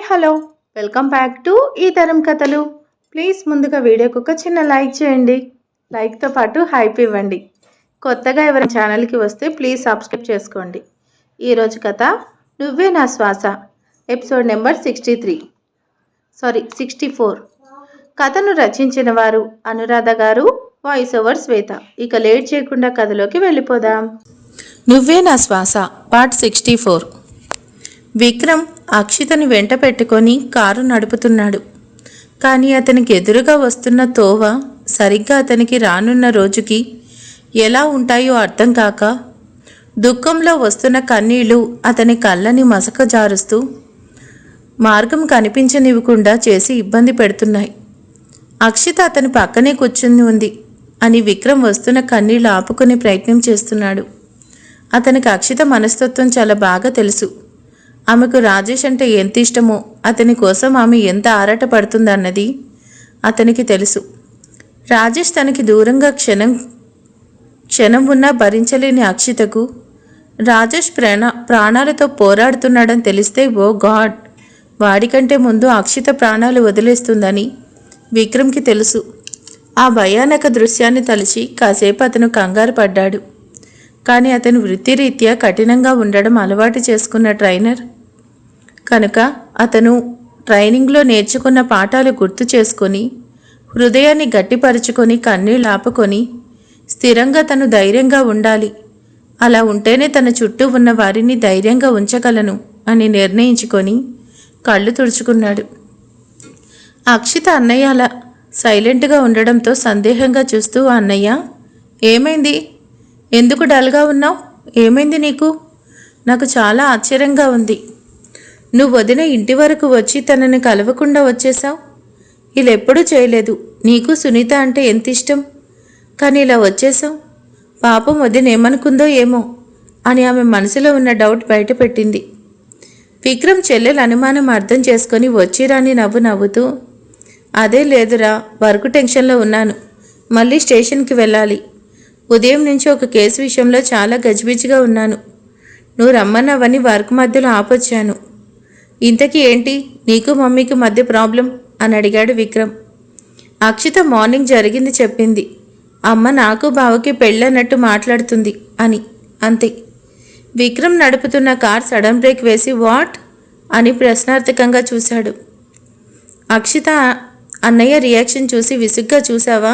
Hello, welcome back to ఈ తరం కథలు. ప్లీజ్ ముందుగా వీడియోకి ఒక చిన్న లైక్ చేయండి. లైక్తో పాటు హైప్ ఇవ్వండి. కొత్తగా ఎవరైనా ఛానల్కి వస్తే ప్లీజ్ సబ్స్క్రైబ్ చేసుకోండి. ఈరోజు కథ నువ్వే నా శ్వాస, ఎపిసోడ్ నెంబర్ 64. కథను రచించిన వారు అనురాధ గారు, వాయిస్ ఓవర్ శ్వేత. ఇక లేట్ చేయకుండా కథలోకి వెళ్ళిపోదాం. నువ్వే నా శ్వాస పార్ట్ 64. విక్రమ్ అక్షితని వెంట పెట్టుకొని కారు నడుపుతున్నాడు. కానీ అతనికి ఎదురుగా వస్తున్న తోవ సరిగ్గా అతనికి రానున్న రోజుకి ఎలా ఉంటాయో అర్థం కాక దుఃఖంలో వస్తున్న కన్నీళ్లు అతని కళ్ళని మసకజారుస్తూ మార్గం కనిపించనివ్వకుండా చేసి ఇబ్బంది పెడుతున్నాయి. అక్షిత అతని పక్కనే కూర్చుని ఉంది అని విక్రమ్ వస్తున్న కన్నీళ్లు ఆపుకునే ప్రయత్నం చేస్తున్నాడు. అతనికి అక్షిత మనస్తత్వం చాలా బాగా తెలుసు. ఆమెకు రాజేష్ అంటే ఎంత ఇష్టమో, అతని కోసం ఆమె ఎంత ఆరాట పడుతుందన్నది అతనికి తెలుసు. రాజేష్ తనకి దూరంగా క్షణం ఉన్నా భరించలేని అక్షితకు రాజేష్ ప్రాణాలతో పోరాడుతున్నాడని తెలిస్తే ఓ గాడ్, వాడికంటే ముందు అక్షిత ప్రాణాలు వదిలేస్తుందని విక్రమ్కి తెలుసు. ఆ భయానక దృశ్యాన్ని తలిచి కాసేపు అతను కంగారు పడ్డాడు. కానీ అతను వృత్తిరీత్యా కఠినంగా ఉండడం అలవాటు చేసుకున్న ట్రైనర్ కనుక అతను ట్రైనింగ్లో నేర్చుకున్న పాఠాలు గుర్తు చేసుకొని హృదయాన్ని గట్టిపరుచుకొని కన్నీళ్ళు ఆపుకొని స్థిరంగా తను ధైర్యంగా ఉండాలి. అలా ఉంటేనే తన చుట్టూ ఉన్న వారిని ధైర్యంగా ఉంచగలను అని నిర్ణయించుకొని కళ్ళు తుడుచుకున్నాడు. అక్షిత అన్నయ్య అలా సైలెంట్గా ఉండడంతో సందేహంగా చూస్తూ, అన్నయ్య ఏమైంది, ఎందుకు డల్గా ఉన్నావు, ఏమైంది నీకు? నాకు చాలా ఆశ్చర్యంగా ఉంది. నువ్వు వదిన ఇంటి వరకు వచ్చి తనని కలవకుండా వచ్చేసావు. ఇలా ఎప్పుడూ చేయలేదు. నీకు సునీత అంటే ఎంత ఇష్టం, కానీ ఇలా వచ్చేసావు. పాపం వదిన ఏమనుకుందో ఏమో అని ఆమె మనసులో ఉన్న డౌట్ బయటపెట్టింది. విక్రమ్ చెల్లెల అనుమానం అర్థం చేసుకొని వచ్చిరాని నవ్వుతూ, అదే లేదురా, వర్క్ టెన్షన్లో ఉన్నాను, మళ్ళీ స్టేషన్కి వెళ్ళాలి. ఉదయం నుంచి ఒక కేసు విషయంలో చాలా గజిబిజిగా ఉన్నాను. నువ్వు రమ్మన్నావని వర్క్ మధ్యలో ఆపొచ్చాను. ఇంతకీ ఏంటి నీకు మమ్మీకి మధ్య ప్రాబ్లం అని అడిగాడు విక్రమ్. అక్షిత మార్నింగ్ జరిగింది చెప్పింది. అమ్మ నాకు బావకి పెళ్ళన్నట్టు మాట్లాడుతుంది అని, అంతే. విక్రమ్ నడుపుతున్న కార్ సడన్ బ్రేక్ వేసి వాట్ అని ప్రశ్నార్థకంగా చూశాడు. అక్షిత అన్నయ్య రియాక్షన్ చూసి విసుగ్గా చూసావా?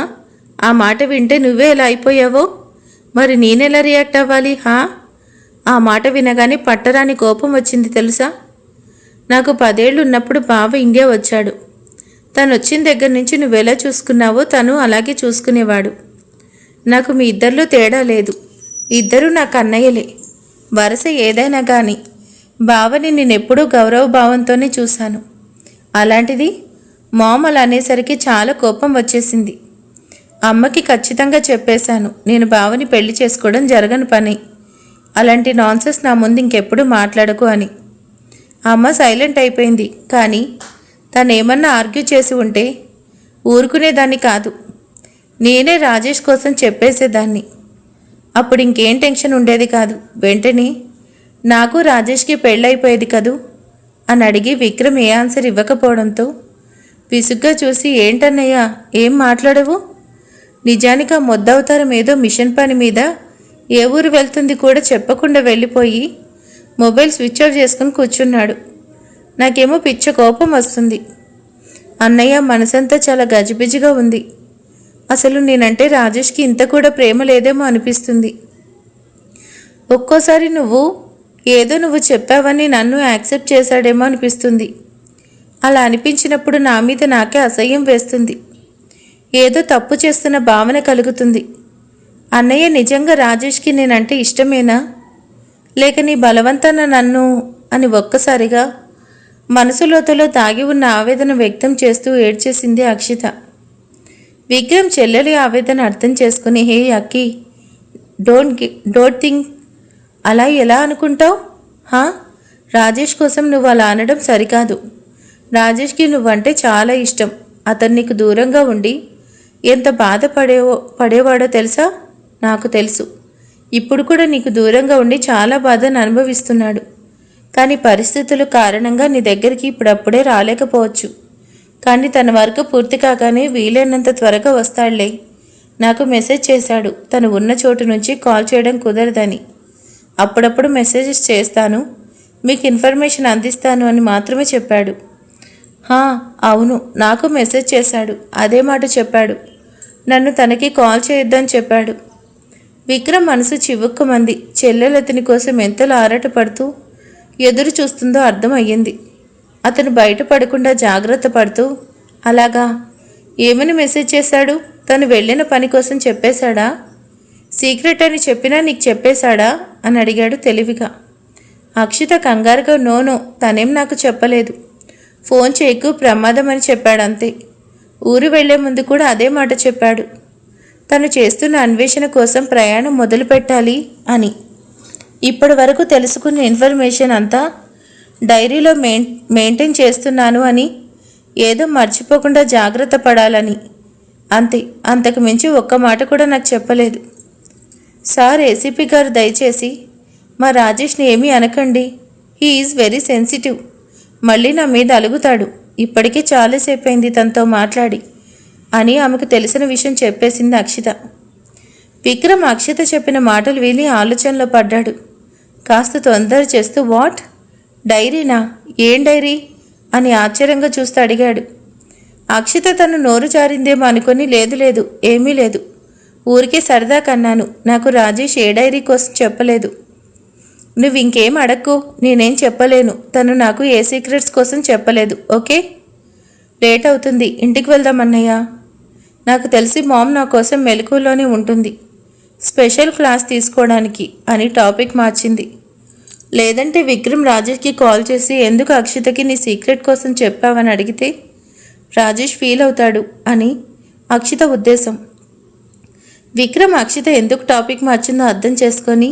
ఆ మాట వింటే నువ్వే ఎలా అయిపోయావో, మరి నేనెలా రియాక్ట్ అవ్వాలి? ఆ మాట వినగానే పట్టరాని కోపం వచ్చింది తెలుసా. నాకు 10 ఏళ్ళు ఉన్నప్పుడు బావ ఇండియా వచ్చాడు. తను వచ్చిన దగ్గర నుంచి నువ్వెలా చూసుకున్నావో తను అలాగే చూసుకునేవాడు. నాకు మీ ఇద్దరిలో తేడా లేదు. ఇద్దరూ నాకు అన్నయ్యలే. వరుస ఏదైనా కానీ బావని నేనెప్పుడూ గౌరవ భావంతోనే చూశాను. అలాంటిది మామ్ అలా అనేసరికి చాలా కోపం వచ్చేసింది. అమ్మకి ఖచ్చితంగా చెప్పేశాను, నేను బావని పెళ్లి చేసుకోవడం జరగని పని. అలాంటి నాన్సెన్స్ నా ముందు ఇంకెప్పుడు మాట్లాడకు అని. అమ్మ సైలెంట్ అయిపోయింది. కానీ తను ఏమన్నా ఆర్గ్యూ చేసి ఉంటే ఊరుకునేదాన్ని కాదు. నేనే రాజేష్ కోసం చెప్పేసేదాన్ని. అప్పుడు ఇంకేం టెన్షన్ ఉండేది కాదు. వెంటనే నాకు రాజేష్కి పెళ్ళైపోయేది కదూ అని అడిగి విక్రమ్ ఏ ఆన్సర్ ఇవ్వకపోవడంతో విసుగ్గా చూసి, ఏంటన్నయ్యా ఏం మాట్లాడవు? నిజానికి ఆ మొద్దవతారం ఏదో మిషన్ పని మీద ఏ ఊరు వెళ్తుంది కూడా చెప్పకుండా వెళ్ళిపోయి మొబైల్ స్విచ్ ఆఫ్ చేసుకుని కూర్చున్నాడు. నాకేమో పిచ్చ కోపం వస్తుంది. అన్నయ్య మనసంతా చాలా గజిబిజిగా ఉంది. అసలు నేనంటే రాజేష్కి ఇంత కూడా ప్రేమ లేదేమో అనిపిస్తుంది. ఒక్కోసారి నువ్వు చెప్పావని నన్ను యాక్సెప్ట్ చేశాడేమో అనిపిస్తుంది. అలా అనిపించినప్పుడు నా మీద నాకే అసహ్యం వేస్తుంది. ఏదో తప్పు చేస్తున్న భావన కలుగుతుంది. అన్నయ్య నిజంగా రాజేష్కి నేనంటే ఇష్టమేనా, లేక నీ బలవంతాన నన్ను అని ఒక్కసారిగా మనసులోతులో దాగి ఉన్న ఆవేదన వ్యక్తం చేస్తూ ఏడ్చేసింది అక్షిత. విక్రమ్ చెల్లెలి ఆవేదన అర్థం చేసుకుని, హే అక్కి, డోంట్ థింక్ అలా ఎలా అనుకుంటావు? రాజేష్ కోసం నువ్వు అలా అనడం సరికాదు. రాజేష్కి నువ్వంటే చాలా ఇష్టం. అతను నీకు దూరంగా ఉండి ఎంత పడేవాడో తెలుసా? నాకు తెలుసు. ఇప్పుడు కూడా నీకు దూరంగా ఉండి చాలా బాధను అనుభవిస్తున్నాడు. కానీ పరిస్థితుల కారణంగా నీ దగ్గరికి ఇప్పుడప్పుడే రాలేకపోవచ్చు. కానీ తన వర్క్ పూర్తి కాగానే వీలైనంత త్వరగా వస్తాడులే. నాకు మెసేజ్ చేశాడు తను ఉన్న చోటు నుంచి కాల్ చేయడం కుదరదని. అప్పుడప్పుడు మెసేజెస్ చేస్తాను, మీకు ఇన్ఫర్మేషన్ అందిస్తాను అని మాత్రమే చెప్పాడు. అవును, నాకు మెసేజ్ చేశాడు, అదే మాట చెప్పాడు. నన్ను తనకి కాల్ చేయొద్దని చెప్పాడు. విక్రమ్ మనసు చివుక్కుమంది. చెల్లెలు అతని కోసం ఎంతలో ఆరాటపడుతూ ఎదురు చూస్తుందో అర్థమయ్యింది. అతను బయటపడకుండా జాగ్రత్త పడుతూ, అలాగా, ఏమని మెసేజ్ చేశాడు? తను వెళ్ళిన పని కోసం చెప్పేశాడా? సీక్రెట్ అని చెప్పినా నీకు చెప్పేశాడా అని అడిగాడు తెలివిగా. అక్షిత కంగారుగా నో, తనేం నాకు చెప్పలేదు. ఫోన్ చేయకు, ప్రమాదం అని చెప్పాడంతే. ఊరు వెళ్లే ముందు కూడా అదే మాట చెప్పాడు. తను చేస్తున్న అన్వేషణ కోసం ప్రయాణం మొదలు పెట్టాలి అని. ఇప్పటి వరకు తెలుసుకున్న ఇన్ఫర్మేషన్ అంతా డైరీలో మెయింటైన్ చేస్తున్నాను అని, ఏదో మర్చిపోకుండా జాగ్రత్త పడాలని, అంతే. అంతకు మించి ఒక్క మాట కూడా నాకు చెప్పలేదు. సార్, ఏసీపీ గారు దయచేసి మా రాజేష్ని ఏమీ అనకండి. He is very sensitive. మళ్ళీ నా మీద అలుగుతాడు. ఇప్పటికీ చాలాసేపు అయింది తనతో మాట్లాడి అని ఆమెకు తెలిసిన విషయం చెప్పేసింది అక్షిత. విక్రమ్ అక్షిత చెప్పిన మాటలు విని ఆలోచనలో పడ్డాడు. కాస్త తొందర చేస్తూ, వాట్, డైరీనా? ఏం డైరీ అని ఆశ్చర్యంగా చూస్తూ అడిగాడు. అక్షిత తను నోరు జారిందేమో అనుకుని, లేదు ఏమీ లేదు, ఊరికే సరదా కన్నాను. నాకు రాజేష్ ఏ డైరీ కోసం చెప్పలేదు. నువ్వు ఇంకేం అడక్కు, నేనేం చెప్పలేను. తను నాకు ఏ సీక్రెట్స్ కోసం చెప్పలేదు. ఓకే, లేట్ అవుతుంది, ఇంటికి వెళ్దాం అన్నయ్య. నాకు తెలిసి మామ్ నా కోసం మెలకువలోనే ఉంటుంది, స్పెషల్ క్లాస్ తీసుకోవడానికి అని టాపిక్ మార్చింది. లేదంటే విక్రమ్ రాజేష్కి కాల్ చేసి ఎందుకు అక్షితకి నీ సీక్రెట్ కోసం చెప్పావని అడిగితే రాజేష్ ఫీల్ అవుతాడు అని అక్షిత ఉద్దేశం. విక్రమ్ అక్షిత ఎందుకు టాపిక్ మార్చిందో అర్థం చేసుకొని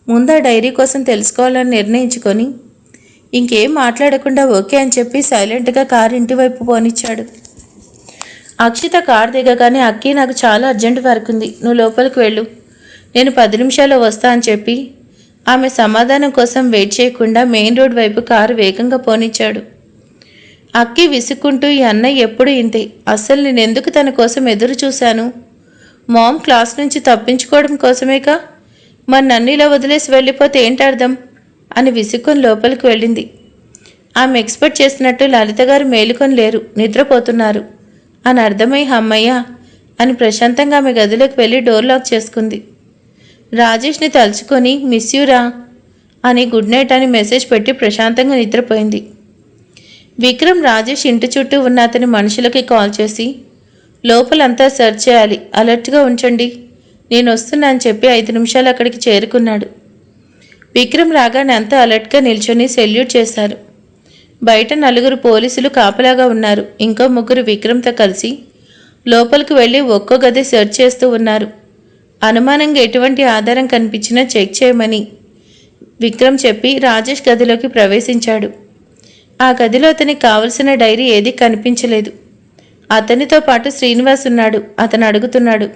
ముందా డైరీ కోసం తెలుసుకోవాలని నిర్ణయించుకొని ఇంకేం మాట్లాడకుండా ఓకే అని చెప్పి సైలెంట్గా కారు ఇంటి వైపు పోనిచ్చాడు. అక్షిత కారు దిగగానే, అక్కి, నాకు చాలా అర్జెంట్ వర్క్ ఉంది, నువ్వు లోపలికి వెళ్ళు, నేను 10 నిమిషాల్లో వస్తా అని చెప్పి ఆమె సమాధానం కోసం వెయిట్ చేయకుండా మెయిన్ రోడ్ వైపు కారు వేగంగా పోనిచ్చాడు. అక్కి విసుక్కుంటూ, ఈ అన్నయ్య ఎప్పుడు ఇంతే, అస్సలు నేనెందుకు తన కోసం ఎదురు చూశాను? మామ్ క్లాస్ నుంచి తప్పించుకోవడం కోసమేకా? మరి నన్ను ఇలా వదిలేసి వెళ్ళిపోతే ఏంటర్థం అని విసుక్కొని లోపలికి వెళ్ళింది. ఆమె ఎక్స్పెక్ట్ చేసినట్టు లలిత గారు మేలుకొని లేరు, నిద్రపోతున్నారు అని అర్థమై అమ్మయ్య అని ప్రశాంతంగా ఆమె గదిలోకి వెళ్ళి డోర్ లాక్ చేసుకుంది. రాజేష్ని తలుచుకొని మిస్ యూరా అని గుడ్ నైట్ అని మెసేజ్ పెట్టి ప్రశాంతంగా నిద్రపోయింది. విక్రమ్ రాజేష్ ఇంటి చుట్టూ ఉన్న అతని మనుషులకి కాల్ చేసి లోపలంతా సెర్చ్ చేయాలి, అలర్ట్గా ఉంచండి, నేను వస్తున్నా అని చెప్పి 5 నిమిషాలు అక్కడికి చేరుకున్నాడు. విక్రమ్ రాగానే అంతా అలర్ట్గా నిల్చొని సెల్యూట్ చేశారు. బయట 4 పోలీసులు కాపలాగా ఉన్నారు. ఇంకో 3 విక్రమ్తో కలిసి లోపలికి వెళ్ళి ఒక్కో గది సెర్చ్ చేస్తూ ఉన్నారు. అనుమానంగా ఎటువంటి ఆధారం కనిపించినా చెక్ చేయమని విక్రమ్ చెప్పి రాజేష్ గదిలోకి ప్రవేశించాడు. ఆ గదిలో అతనికి కావలసిన డైరీ ఏదీ కనిపించలేదు. అతనితో పాటు శ్రీనివాస్ ఉన్నాడు. అతను అడుగుతున్నాడు,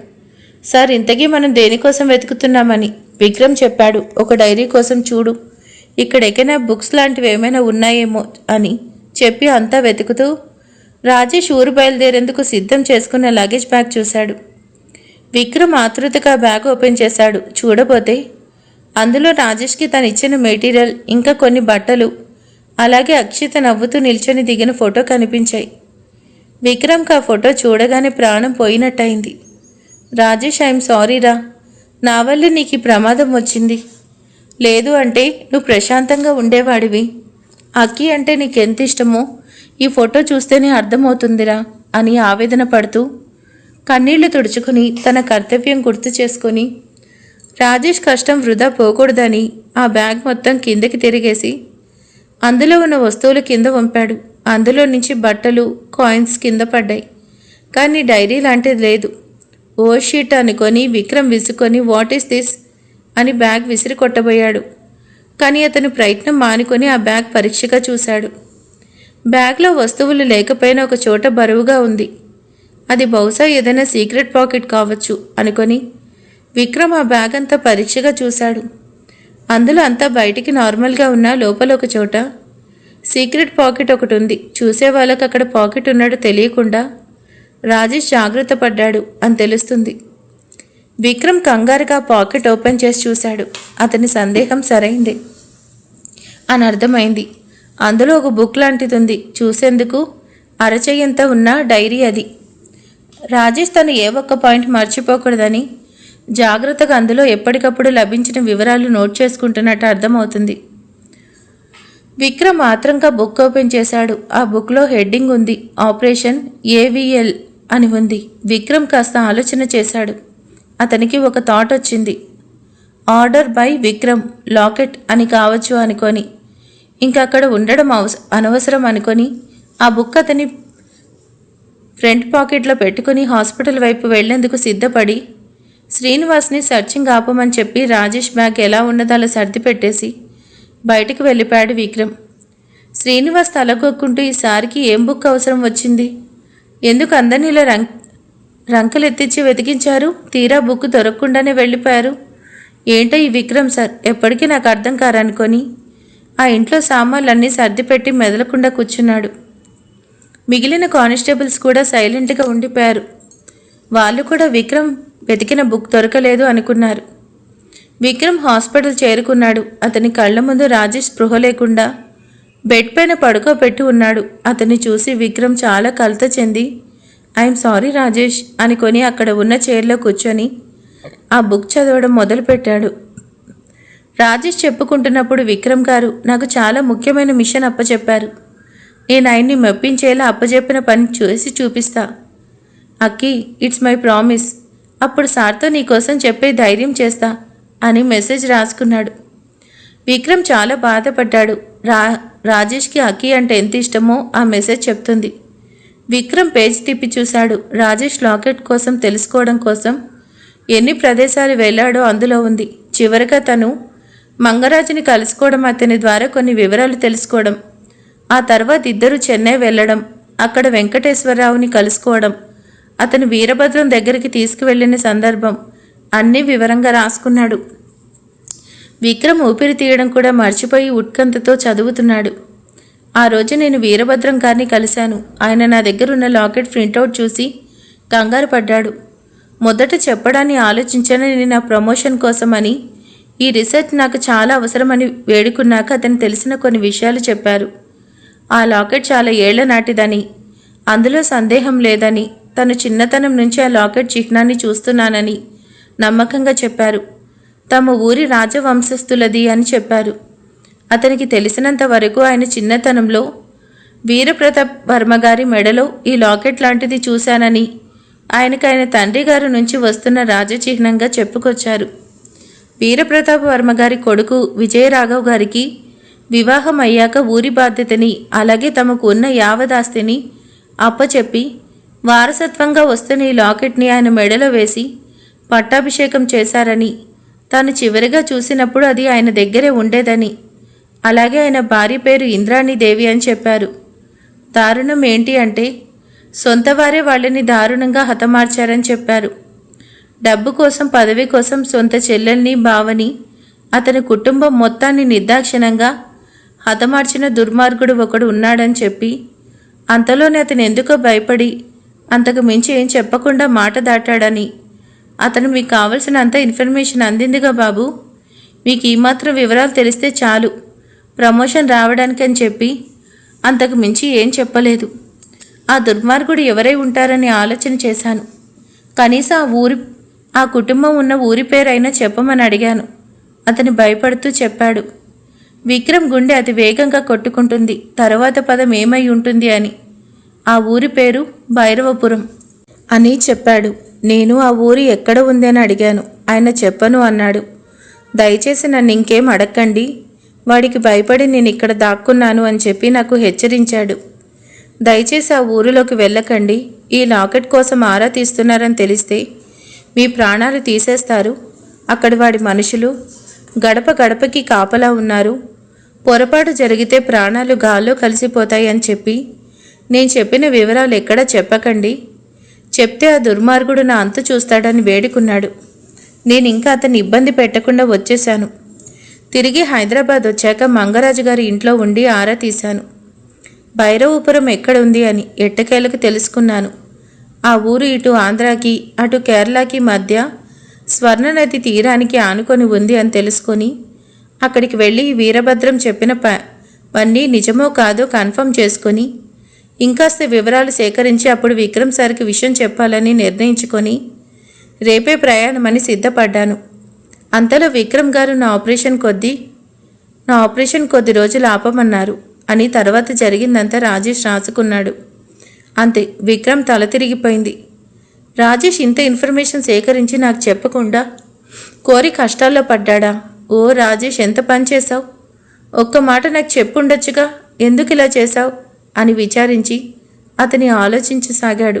సార్, ఇంతకీ మనం దేనికోసం వెతుకుతున్నామని. విక్రమ్ చెప్పాడు, ఒక డైరీ కోసం చూడు, ఇక్కడ ఎక్కడైనా బుక్స్ లాంటివి ఏమైనా ఉన్నాయేమో అని చెప్పి అంతా వెతుకుతూ రాజేష్ ఊరు బయలుదేరేందుకు సిద్ధం చేసుకున్న లగేజ్ బ్యాగ్ చూశాడు. విక్రమ్ ఆతృతగా బ్యాగ్ ఓపెన్ చేశాడు. చూడబోతే అందులో రాజేష్కి తను ఇచ్చిన మెటీరియల్, ఇంకా కొన్ని బట్టలు, అలాగే అక్షిత నవ్వుతూ నిల్చొని దిగిన ఫోటో కనిపించాయి. విక్రమ్కి ఆ ఫోటో చూడగానే ప్రాణం పోయినట్టయింది. రాజేష్, ఐఎమ్ సారీరా, నా వల్ల నీకు ఈ ప్రమాదం వచ్చింది. లేదు అంటే నువ్వు ప్రశాంతంగా ఉండేవాడివి. అక్కి అంటే నీకెంత ఇష్టమో ఈ ఫోటో చూస్తేనే అర్థమవుతుందిరా అని ఆవేదన పడుతూ కన్నీళ్లు తుడుచుకుని తన కర్తవ్యం గుర్తు చేసుకొని రాజేష్ కష్టం వృధా పోకూడదని ఆ బ్యాగ్ మొత్తం కిందకి తిరిగేసి అందులో ఉన్న వస్తువులు కింద వంపాడు. అందులో నుంచి బట్టలు, కాయిన్స్ కింద పడ్డాయి. కానీ డైరీ లాంటిది లేదు. ఓ షీట్ అనుకొని విక్రమ్ విసుకొని వాట్ ఈస్ దిస్ అని బ్యాగ్ విసిరి కొట్టబోయాడు. కానీ అతను ప్రయత్నం మానుకొని ఆ బ్యాగ్ పరీక్షగా చూశాడు. బ్యాగ్లో వస్తువులు లేకపోయినా ఒక చోట బరువుగా ఉంది. అది బహుశా ఏదైనా సీక్రెట్ పాకెట్ కావచ్చు అనుకొని విక్రమ్ ఆ బ్యాగ్ అంతా పరీక్షగా చూశాడు. అందులో అంతా బయటికి నార్మల్గా ఉన్న లోపల ఒక చోట సీక్రెట్ పాకెట్ ఒకటి ఉంది. చూసే వాళ్ళకి అక్కడ పాకెట్ ఉన్నాడు తెలియకుండా రాజేష్ జాగ్రత్త పడ్డాడు అని తెలుస్తుంది. విక్రమ్ కంగారుగా పాకెట్ ఓపెన్ చేసి చూశాడు. అతని సందేహం సరైంది అని అర్థమైంది. అందులో ఒక బుక్ లాంటిది ఉంది. చూసేందుకు అరచెయ్యంత ఉన్న డైరీ అది. రాజేష్ తను ఏ ఒక్క పాయింట్ మర్చిపోకూడదని జాగ్రత్తగా అందులో ఎప్పటికప్పుడు లభించిన వివరాలు నోట్ చేసుకుంటున్నట్టు అర్థమవుతుంది. విక్రమ్ ఆత్రంగా బుక్ ఓపెన్ చేశాడు. ఆ బుక్లో హెడ్డింగ్ ఉంది, ఆపరేషన్ ఏవిఎల్ అని ఉంది. విక్రమ్ కాస్త ఆలోచన చేశాడు. అతనికి ఒక థాట్ వచ్చింది. ఆర్డర్ బై విక్రమ్ లాకెట్ అని కావచ్చు అనుకొని, ఇంకా అక్కడ ఉండడం అనవసరం అనుకొని ఆ బుక్ అతని ఫ్రంట్ పాకెట్లో పెట్టుకుని హాస్పిటల్ వైపు వెళ్లేందుకు సిద్ధపడి శ్రీనివాస్ని సర్చింగ్ ఆపమని చెప్పి రాజేష్ బ్యాగ్ ఎలా ఉన్నదో అలా సర్ది పెట్టేసి బయటికి వెళ్ళిపోయాడు విక్రమ్. శ్రీనివాస్ తలకొక్కుంటూ ఈసారికి ఏం బుక్ అవసరం వచ్చింది, ఎందుకు అందరినీ ఇలా రంకలెత్తించి వెతికించారు, తీరా బుక్ దొరకకుండానే వెళ్ళిపోయారు, ఏంటో ఈ విక్రమ్ సార్ ఎప్పటికీ నాకు అర్థం కారనుకొని ఆ ఇంట్లో సామాన్లన్నీ సర్దిపెట్టి మెదలకుండా కూర్చున్నాడు. మిగిలిన కానిస్టేబుల్స్ కూడా సైలెంట్గా ఉండిపోయారు. వాళ్ళు కూడా విక్రమ్ వెతికిన బుక్ దొరకలేదు అనుకున్నారు. విక్రమ్ హాస్పిటల్ చేరుకున్నాడు. అతని కళ్ళ ముందు రాజేష్ స్పృహ లేకుండా బెడ్ పైన పడుకోబెట్టి ఉన్నాడు. అతన్ని చూసి విక్రమ్ చాలా కలత చెంది ఐఎమ్ సారీ రాజేష్ అనుకొని అక్కడ ఉన్న చైర్లో కూర్చొని ఆ బుక్ చదవడం మొదలుపెట్టాడు. రాజేష్ చెప్పుకుంటున్నప్పుడు విక్రమ్ గారు నాకు చాలా ముఖ్యమైన మిషన్ అప్పచెప్పారు. నేను ఆయన్ని మెప్పించేలా అప్పచెప్పిన పని చూసి చూపిస్తా. అక్కి ఇట్స్ మై ప్రామిస్. అప్పుడు సార్తో నీకోసం చెప్పే ధైర్యం చేస్తా అని మెసేజ్ రాసుకున్నాడు. విక్రమ్ చాలా బాధపడ్డాడు. రాజేష్కి అక్కి అంటే ఎంత ఇష్టమో ఆ మెసేజ్ చెప్తుంది. విక్రమ్ పేజ్ తిప్పి చూశాడు. రాజేష్ లాకెట్ కోసం తెలుసుకోవడం కోసం ఎన్ని ప్రదేశాలు వెళ్ళాడో అందులో ఉంది. చివరిగా తను మంగరాజుని కలుసుకోవడం, అతని ద్వారా కొన్ని వివరాలు తెలుసుకోవడం, ఆ తర్వాత ఇద్దరు చెన్నై వెళ్ళడం, అక్కడ వెంకటేశ్వరరావుని కలుసుకోవడం, అతను వీరభద్రం దగ్గరికి తీసుకువెళ్ళిన సందర్భం అన్నీ వివరంగా రాసుకున్నాడు. విక్రమ్ ఊపిరి తీయడం కూడా మర్చిపోయి ఉత్కంఠతో చదువుతున్నాడు. ఆ రోజు నేను వీరభద్రం గారిని కలిశాను. ఆయన నా దగ్గర ఉన్న లాకెట్ ప్రింటౌట్ చూసి కంగారు పడ్డాడు. మొదట చెప్పడాన్ని ఆలోచించానని నా ప్రమోషన్ కోసమని, ఈ రీసెర్చ్ నాకు చాలా అవసరమని వేడుకున్నాక అతను తెలిసిన కొన్ని విషయాలు చెప్పారు. ఆ లాకెట్ చాలా ఏళ్ల నాటిదని, అందులో సందేహం లేదని, తను చిన్నతనం నుంచి ఆ లాకెట్ చిహ్నాన్ని చూస్తున్నానని నమ్మకంగా చెప్పారు. తమ ఊరి రాజవంశస్థులది అని చెప్పారు. అతనికి తెలిసినంత వరకు ఆయన చిన్నతనంలో వీరప్రతాప్ వర్మ గారి మెడలో ఈ లాకెట్ లాంటిది చూశానని, ఆయన తండ్రి గారి నుంచి వస్తున్న రాజచిహ్నంగా చెప్పుకొచ్చారు. వీరప్రతాప్ వర్మ గారి కొడుకు విజయరాఘవ్ గారికి వివాహం అయ్యాక ఊరి బాధ్యతని, అలాగే తమకు ఉన్న యావదాస్తిని అప్పచెప్పి వారసత్వంగా వస్తున్న ఈ లాకెట్ని ఆయన మెడలో వేసి పట్టాభిషేకం చేశారని, తాను చివరిగా చూసినప్పుడు అది ఆయన దగ్గరే ఉండేదని, అలాగే ఆయన భార్య పేరు ఇంద్రాణీదేవి అని చెప్పారు. దారుణం ఏంటి అంటే సొంతవారే వాళ్ళని దారుణంగా హతమార్చారని చెప్పారు. డబ్బు కోసం, పదవి కోసం సొంత చెల్లెల్ని, బావని, అతని కుటుంబం మొత్తాన్ని నిర్దాక్షిణంగా హతమార్చిన దుర్మార్గుడు ఒకడు ఉన్నాడని చెప్పి, అంతలోనే అతను ఎందుకో భయపడి అంతకు మించి ఏం చెప్పకుండా మాట దాటాడని, అతను మీకు కావలసినంత ఇన్ఫర్మేషన్ అందిందిగా బాబు, మీకు ఈ మాత్రం వివరాలు తెలిస్తే చాలు ప్రమోషన్ రావడానికి అని చెప్పి అంతకు మించి ఏం చెప్పలేదు. ఆ దుర్మార్గుడు ఎవరై ఉంటారని ఆలోచన చేశాను. కనీసం ఆ కుటుంబం ఉన్న ఊరి పేరైనా చెప్పమని అడిగాను. అతను భయపడుతూ చెప్పాడు. విక్రమ్ గుండె అతి వేగంగా కొట్టుకుంటుంది. తర్వాత పదం ఏమై ఉంటుంది అని. ఆ ఊరి పేరు భైరవపురం అని చెప్పాడు. నేను ఆ ఊరి ఎక్కడ ఉంది అని అడిగాను. ఆయన చెప్పను అన్నాడు. దయచేసి నన్ను ఇంకేం అడగండి, వాడికి భయపడి నేను ఇక్కడ దాక్కున్నాను అని చెప్పి నాకు హెచ్చరించాడు. దయచేసి ఆ ఊరిలోకి వెళ్ళకండి, ఈ లాకెట్ కోసం ఆరా తీస్తున్నారని తెలిస్తే మీ ప్రాణాలు తీసేస్తారు. అక్కడి వాడి మనుషులు గడప గడపకి కాపలా ఉన్నారు. పొరపాటు జరిగితే ప్రాణాలు గాల్లో కలిసిపోతాయి అని చెప్పి నేను చెప్పిన వివరాలు ఎక్కడా చెప్పకండి. చెప్తే ఆ దుర్మార్గుడు నా అంతు చూస్తాడని వేడుకున్నాడు. నేను ఇంకా అతన్ని ఇబ్బంది పెట్టకుండా వచ్చేశాను. తిరిగి హైదరాబాద్ వచ్చాక మంగరాజు గారి ఇంట్లో ఉండి ఆరా తీశాను. భైరవపురం ఎక్కడుంది అని ఎట్టకేలకు తెలుసుకున్నాను. ఆ ఊరు ఇటు ఆంధ్రాకి అటు కేరళకి మధ్య స్వర్ణనది తీరానికి ఆనుకొని ఉంది అని తెలుసుకొని అక్కడికి వెళ్ళి వీరభద్రం చెప్పిన వన్నీ నిజమో కాదో కన్ఫర్మ్ చేసుకొని ఇంకాస్త వివరాలు సేకరించి అప్పుడు విక్రమ్ సార్కి విషయం చెప్పాలని నిర్ణయించుకొని రేపే ప్రయాణమని సిద్ధపడ్డాను. అంతలో విక్రమ్ గారు నా ఆపరేషన్ కొద్ది రోజులు ఆపమన్నారు అని తర్వాత జరిగిందంతా రాజేష్ రాసుకున్నాడు. అంతే. విక్రమ్ తల తిరిగిపోయింది. రాజేష్ ఇంత ఇన్ఫర్మేషన్ సేకరించి నాకు చెప్పకుండా కోరి కష్టాల్లో పడ్డాడా? ఓ రాజేష్, ఎంత పని చేశావు? ఒక్క మాట నాకు చెప్పుండొచ్చుగా, ఎందుకు ఇలా చేశావు అని విచారించి అతని ఆలోచించసాగాడు.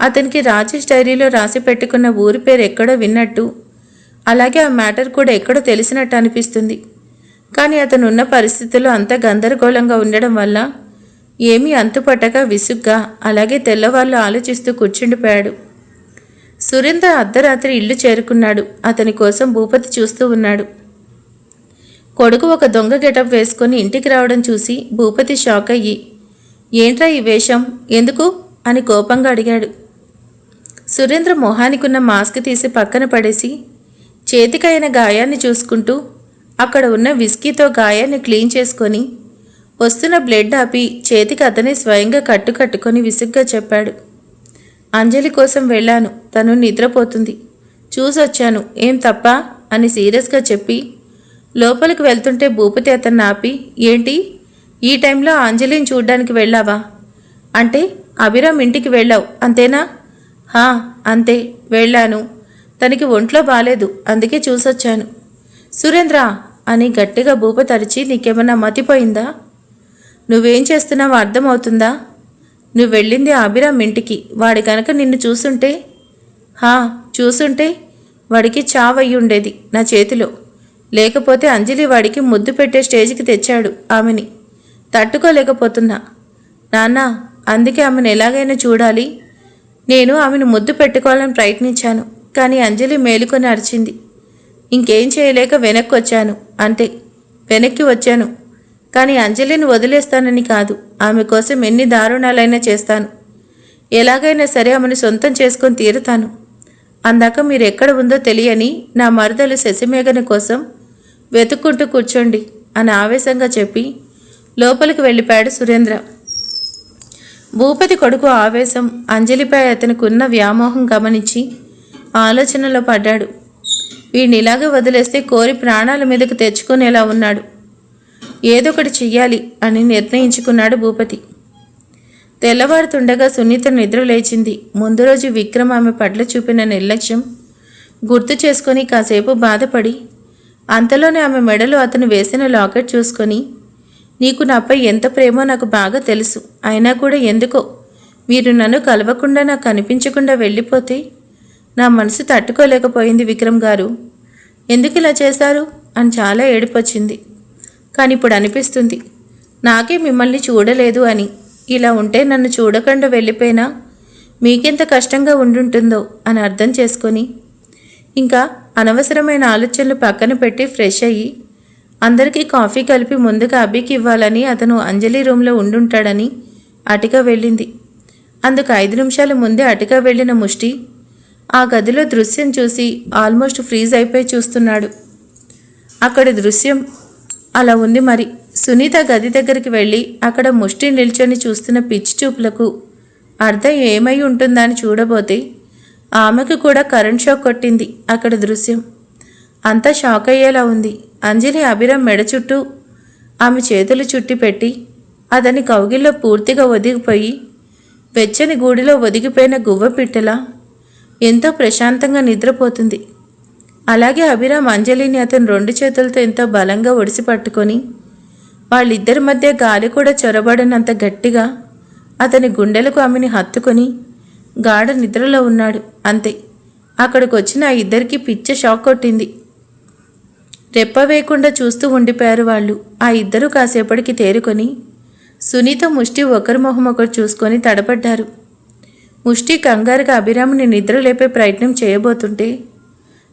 అతనికి రాజేష్ డైరీలో రాసి పెట్టుకున్న ఊరి పేరు ఎక్కడో విన్నట్టు, అలాగే ఆ మ్యాటర్ కూడా ఎక్కడో తెలిసినట్టు అనిపిస్తుంది. కానీ అతను ఉన్న పరిస్థితుల్లో అంత గందరగోళంగా ఉండడం వల్ల ఏమీ అంతుపట్టక విసుగ్గా అలాగే తెల్లవాళ్ళు ఆలోచిస్తూ కూర్చుండిపోయాడు. సురేంద్ర అర్ధరాత్రి ఇల్లు చేరుకున్నాడు. అతని కోసం భూపతి చూస్తూ ఉన్నాడు. కొడుకు ఒక దొంగ గెటప్ వేసుకొని ఇంటికి రావడం చూసి భూపతి షాక్ అయ్యి, ఏంట్రా ఈ వేషం, ఎందుకు అని కోపంగా అడిగాడు. సురేంద్ర మొహానికున్న మాస్క్ తీసి పక్కన పడేసి చేతికైన గాయాన్ని చూసుకుంటూ అక్కడ ఉన్న విస్కీతో గాయాన్ని క్లీన్ చేసుకొని వస్తున్న బ్లడ్ ఆపి చేతికి అతనే స్వయంగా కట్టుకొని విసుగ్గా చెప్పాడు. అంజలి కోసం వెళ్ళాను, తను నిద్రపోతుంది, చూసొచ్చాను, ఏం తప్ప అని సీరియస్గా చెప్పి లోపలికి వెళ్తుంటే భూపతి అతన్ని ఆపి, ఏంటి ఈ టైంలో అంజలిని చూడ్డానికి వెళ్ళావా? అంటే అభిరామ్ ఇంటికి వెళ్ళావు అంతేనా? హా అంతే, వెళ్ళాను. తనకి ఒంట్లో బాలేదు, అందుకే చూసొచ్చాను. సురేంద్ర అని గట్టిగా భూపతి అరిచి, నీకేమన్నా మతిపోయిందా? నువ్వేం చేస్తున్నావో అర్థమవుతుందా? నువ్వు వెళ్ళింది అభిరామ్ ఇంటికి. వాడి కనుక నిన్ను చూసుంటే, చూసుంటే వాడికి చావయ్యి ఉండేది నా చేతిలో. లేకపోతే అంజలి వాడికి ముద్దు పెట్టే స్టేజ్కి తెచ్చాడు ఆమెని. తట్టుకోలేకపోతున్నా నాన్న, అందుకే ఆమెను ఎలాగైనా చూడాలి. నేను ఆమెను ముద్దు పెట్టుకోవాలని ప్రయత్నించాను, కానీ అంజలి మేలుకొని అరిచింది. ఇంకేం చేయలేక వెనక్కి వచ్చాను, అంతే. వెనక్కి వచ్చాను, కానీ అంజలిని వదిలేస్తానని కాదు, ఆమె కోసం ఎన్ని దారుణాలైనా చేస్తాను. ఎలాగైనా సరే ఆమెను సొంతం చేసుకొని తీరుతాను. అందాక మీరు ఎక్కడ ఉందో తెలియని నా మరదలు శశిమేఘన కోసం వెతుక్కుంటూ కూర్చోండి అని ఆవేశంగా చెప్పి లోపలికి వెళ్ళిపోయాడు సురేంద్ర. భూపతి కొడుకు ఆవేశం, అంజలిపై అతనికి ఉన్న వ్యామోహం గమనించి ఆలోచనలో పడ్డాడు. వీడిని ఇలాగే వదిలేస్తే కోరి ప్రాణాల మీదకు తెచ్చుకునేలా ఉన్నాడు. ఏదొకటి చెయ్యాలి అని నిర్ణయించుకున్నాడు భూపతి. తెల్లవారుతుండగా సునీత నిద్ర లేచింది. ముందు రోజు విక్రమ్ ఆమె పట్ల చూపిన నిర్లక్ష్యం గుర్తు చేసుకొని కాసేపు బాధపడి, అంతలోనే ఆమె మెడలో అతను వేసిన లాకెట్ చూసుకొని, నీకు నాపై ఎంత ప్రేమో నాకు బాగా తెలుసు, అయినా కూడా ఎందుకో మీరు నన్ను కలవకుండా నాకు కనిపించకుండా వెళ్ళిపోతే నా మనసు తట్టుకోలేకపోయింది విక్రమ్ గారు. ఎందుకు ఇలా చేశారు అని చాలా ఏడుపొచ్చింది. కానీ ఇప్పుడు అనిపిస్తుంది నాకే మిమ్మల్ని చూడలేదు అని. ఇలా ఉంటే నన్ను చూడకుండా వెళ్ళిపోయినా మీకెంత కష్టంగా ఉండుంటుందో అని అర్థం చేసుకొని ఇంకా అనవసరమైన ఆలోచనలు పక్కన పెట్టి ఫ్రెష్ అయ్యి అందరికీ కాఫీ కలిపి ముందుగా అభికి ఇవ్వాలని అతను అంజలి రూమ్లో ఉండుంటాడని అటుగా వెళ్ళింది. అందుకు 5 నిమిషాల ముందే అటుగా వెళ్ళిన ముష్టి ఆ గదిలో దృశ్యం చూసి ఆల్మోస్ట్ ఫ్రీజ్ అయిపోయి చూస్తున్నాడు. అక్కడి దృశ్యం అలా ఉంది. మరి సునీత గది దగ్గరికి వెళ్ళి అక్కడ ముష్టి నిల్చొని చూస్తున్న పిచ్చి చూపులకు అర్థం ఏమై ఉంటుందా అని చూడబోతే ఆమెకు కూడా కరెంట్ షాక్ కొట్టింది. అక్కడ దృశ్యం అంతా షాక్ అయ్యేలా ఉంది. అంజలి అభిరామ్ మెడ చుట్టూ ఆమె చేతులు చుట్టి పెట్టి అతని కౌగిల్లో పూర్తిగా ఒదిగిపోయి వెచ్చని గూడిలో ఒదిగిపోయిన గువ్వ పిట్టలా ఎంతో ప్రశాంతంగా నిద్రపోతుంది. అలాగే అభిరామ్ అంజలిని అతను 2 చేతులతో ఎంతో బలంగా ఒడిసి పట్టుకొని వాళ్ళిద్దరి మధ్య గాలి కూడా చొరబడినంత గట్టిగా అతని గుండెలకు ఆమెని హత్తుకొని గాఢ నిద్రలో ఉన్నాడు. అంతే. అక్కడికి వచ్చిన ఆ ఇద్దరికి పిచ్చ షాక్ కొట్టింది. రెప్ప వేయకుండా చూస్తూ ఉండిపోయారు వాళ్ళు. ఆ ఇద్దరూ కాసేపటికి తేరుకొని సునీత ముష్టి ఒకరి మొహం ఒకరు చూసుకొని తడబడ్డారు. ముష్టి కంగారుగా అభిరాముని నిద్ర లేపే ప్రయత్నం చేయబోతుంటే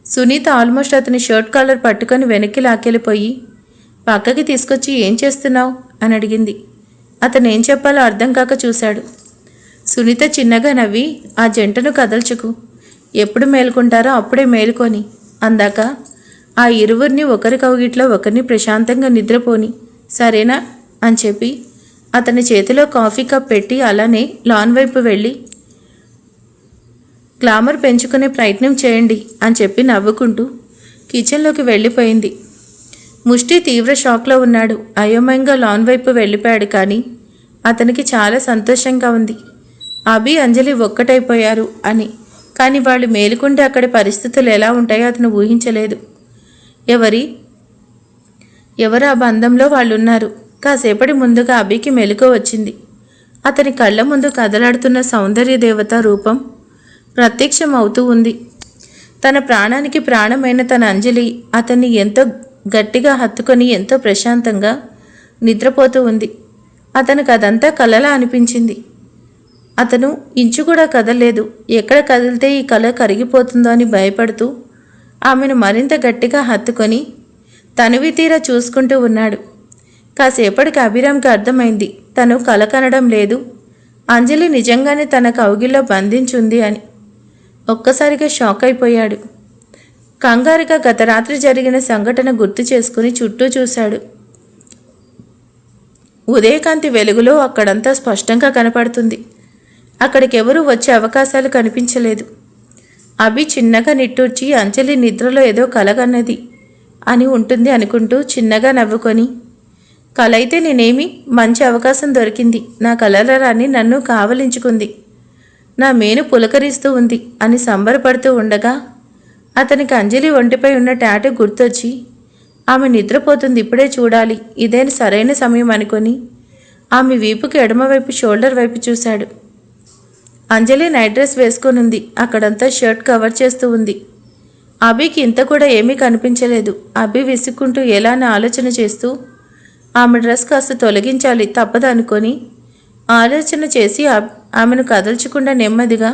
సునీత ఆల్మోస్ట్ అతని షర్ట్ కాలర్ పట్టుకొని వెనక్కి లాక్కెళ్ళిపోయి, పక్కకి తీసుకొచ్చి ఏం చేస్తున్నావు అని అడిగింది. అతను ఏం చెప్పాలో అర్థం కాక చూశాడు. సునీత చిన్నగా నవ్వి, ఆ జంటను కదల్చుకు, ఎప్పుడు మేలుకుంటారో అప్పుడే మేలుకొని అందాక ఆ ఇరువురిని ఒకరి కౌగిట్లో ఒకరిని ప్రశాంతంగా నిద్రపోని, సరేనా అని చెప్పి అతని చేతిలో కాఫీ కప్ పెట్టి అలానే లాన్ వైపు వెళ్ళి, గ్లామర్ పెంచుకునే ప్రయత్నం చేయండి అని చెప్పి నవ్వుకుంటూ కిచెన్లోకి వెళ్ళిపోయింది. ముష్టి తీవ్ర షాక్లో ఉన్నాడు. అయోమయంగా లాన్ వైపు వెళ్ళిపోయాడు. కానీ అతనికి చాలా సంతోషంగా ఉంది. అభి అంజలి ఒక్కటైపోయారు అని. కానీ వాళ్ళు మేలుకుంటే అక్కడి పరిస్థితులు ఎలా ఉంటాయో అతను ఊహించలేదు. ఎవరు ఆ బంధంలో వాళ్ళు ఉన్నారు. కాసేపటి ముందుగా అభికి మెలకువ వచ్చింది. అతని కళ్ళ ముందు కదలాడుతున్న సౌందర్య దేవత రూపం ప్రత్యక్షం అవుతూ ఉంది. తన ప్రాణానికి ప్రాణమైన తన అంజలి అతన్ని ఎంతో గట్టిగా హత్తుకొని ఎంతో ప్రశాంతంగా నిద్రపోతూ ఉంది. అతనికి అదంతా కలలా అనిపించింది. అతను ఇంచు కూడా కదలలేదు. ఎక్కడ కదిలితే ఈ కళ కరిగిపోతుందో అని భయపడుతూ ఆమెను మరింత గట్టిగా హత్తుకొని తనివి తీరా చూసుకుంటూ ఉన్నాడు. కాసేపటికి అభిరామ్కి అర్థమైంది తను కల కనడం లేదు, అంజలి నిజంగానే తన కౌగిల్లో బంధించుంది అని. ఒక్కసారిగా షాక్ అయిపోయాడు. కంగారుగా గత రాత్రి జరిగిన సంఘటన గుర్తు చేసుకుని చుట్టూ చూశాడు. ఉదయకాంతి వెలుగులో అక్కడంతా స్పష్టంగా కనపడుతుంది. అక్కడికెవరూ వచ్చే అవకాశాలు కనిపించలేదు. అభి చిన్నగా నిట్టూర్చి అంజలి నిద్రలో ఏదో కలగన్నది అని ఉంటుంది అనుకుంటూ చిన్నగా నవ్వుకొని, కలైతే నేనేమి, మంచి అవకాశం దొరికింది, నా కలరాన్ని నన్ను కావలించుకుంది, నా మేను పులకరిస్తూ ఉంది అని సంబరపడుతూ ఉండగా అతనికి అంజలి ఒంటిపై ఉన్న టాటూ గుర్తొచ్చి, ఆమె నిద్రపోతుంది, ఇప్పుడే చూడాలి, ఇదే సరైన సమయం అనుకొని ఆమె వీపుకి ఎడమవైపు షోల్డర్ వైపు చూశాడు. అంజలి నైట్ డ్రెస్ వేసుకొనుంది. అక్కడంతా షర్ట్ కవర్ చేస్తూ ఉంది. అభికి ఇంత కూడా ఏమీ కనిపించలేదు. అభి విసుక్కుంటూ ఎలానే ఆలోచన చేస్తూ ఆమె డ్రెస్ కాస్త తొలగించాలి తప్పదు అనుకొని ఆలోచన చేసి ఆమెను కదల్చకుండా నెమ్మదిగా